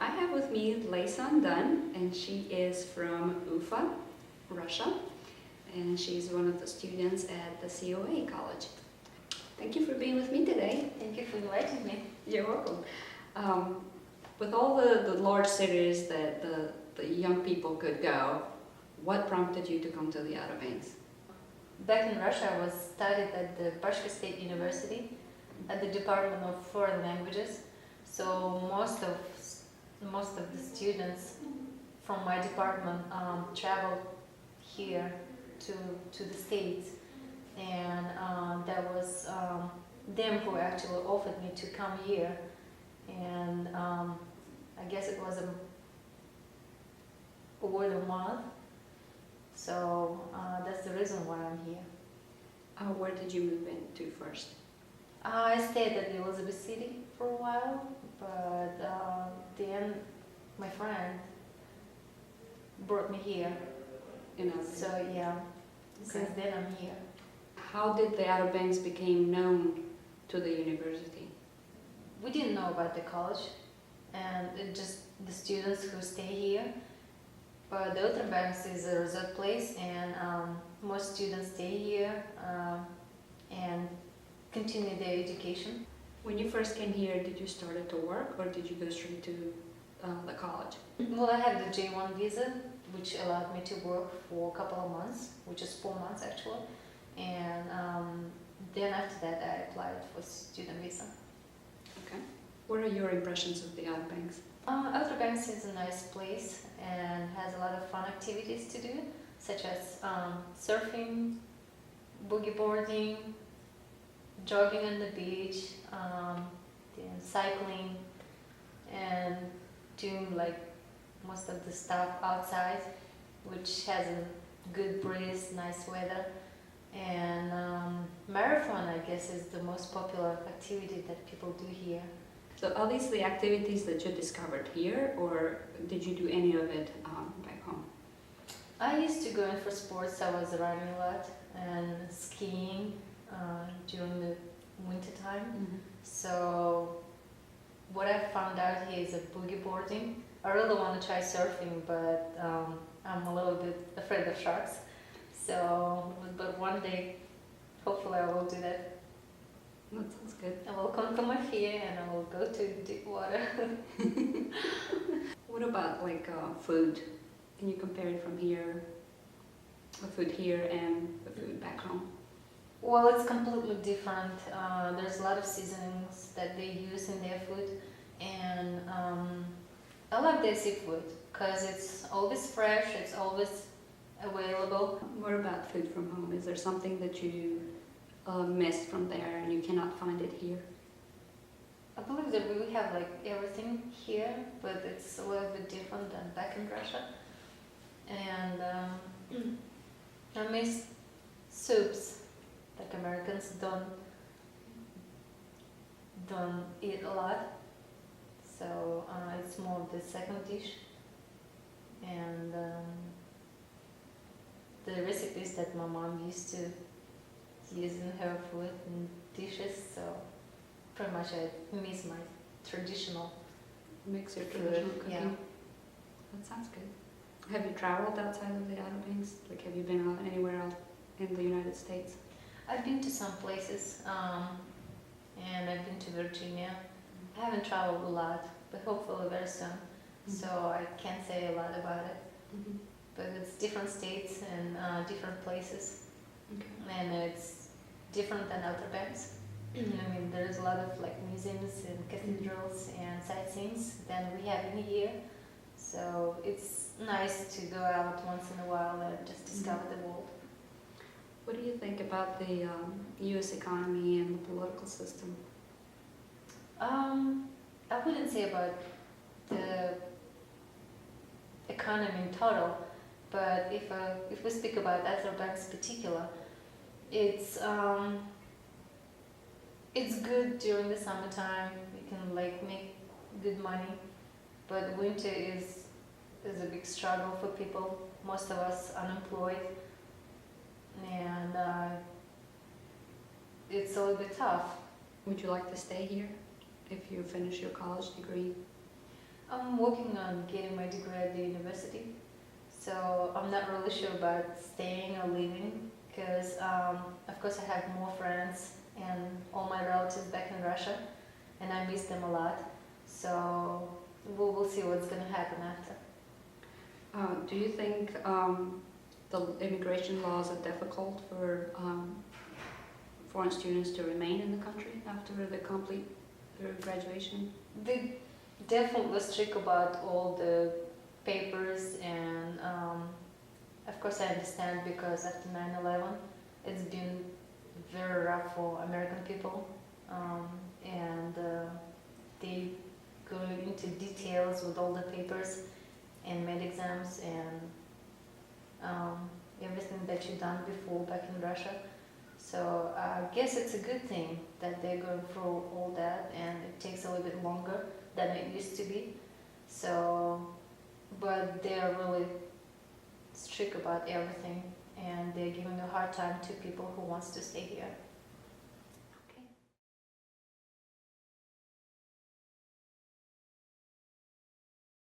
I have with me Lyaysan Dunn, and she is from Ufa, Russia, and she's one of the students at the COA college. Thank you for being with me today. Thank you for inviting me. You're welcome. With all the large cities that the young people could go, what prompted you to come to the Outer Banks? Back in Russia, I was studied at the Bashkir State University at the Department of Foreign Languages. So most of the students from my department traveled here to the States, and that was them who actually offered me to come here, and I guess it was a word of mouth. So that's the reason why I'm here. Where did you move into first? I stayed at Elizabeth City for a while, but then my friend brought me here. So yeah, since then I'm here. How did the Outer Banks become known to the university? We didn't know about the college, and it just the students who stay here. But the Outer Banks is a resort place, and most students stay here and continue their education. When you first came here, did you start to work, or did you go straight to the college? Well, I have the J1 visa, which allowed me to work for a couple of months, which is 4 months actually, and then after that I applied for student visa. Okay. What are your impressions of the Outer Banks? Outer Banks is a nice place and has a lot of fun activities to do, such as surfing, boogie boarding, jogging on the beach, then cycling, and doing like most of the stuff outside, which has a good breeze, nice weather. And marathon, I guess, is the most popular activity that people do here. So are these the activities that you discovered here, or did you do any of it back home? I used to go in for sports. I was running a lot and skiing during the winter time. Mm-hmm. So what I found out here is a boogie boarding. I really want to try surfing, but I'm a little bit afraid of sharks. So, but one day, hopefully I will do that. That sounds good. I will conquer my fear and I will go to deep water. What about like food? Can you compare it from here, the food here and the food back home? Well, it's completely different. There's a lot of seasonings that they use in their food, and I like their seafood because it's always fresh, it's always available. What about food from home? Is there something that you missed from there and you cannot find it here? I believe that we have like everything here, but it's a little bit different than back in Russia. And I miss soups, like Americans don't eat a lot, so it's more of the second dish. And the recipes that my mom used to use in her food and dishes, so pretty much I miss my traditional Mix your food. traditional cooking? Yeah. That sounds good. Have you traveled outside of the Outer Banks? Like, have you been out anywhere else in the United States? I've been to some places, and I've been to Virginia. I haven't traveled a lot, but hopefully very soon. So I can't say a lot about it. Mm-hmm. But it's different states and different places, Okay. and it's different than Outer Banks. I mean, there's a lot of like museums and cathedrals and sightseeings than we have in here. So it's nice to go out once in a while and just discover the world. What do you think about the U.S. economy and the political system? I wouldn't say about the economy in total, but if we speak about Outer Banks in particular, it's good during the summertime. You can like make good money, but winter is a big struggle for people. Most of us unemployed, and it's a little bit tough. Would you like to stay here if you finish your college degree? I'm working on getting my degree at the university, so I'm not really sure about staying or leaving because, of course, I have more friends and all my relatives back in Russia, and I miss them a lot. So we'll see what's gonna happen after. Do you think the immigration laws are difficult for foreign students to remain in the country after they complete their graduation? They definitely strict about all the papers, and of course I understand because after 9/11 it's been very rough for American people, and they go into details with all the papers and med exams and everything that you've done before back in Russia. So I guess it's a good thing that they're going through all that, and it takes a little bit longer than it used to be. So, but they're really strict about everything, and they're giving a hard time to people who wants to stay here.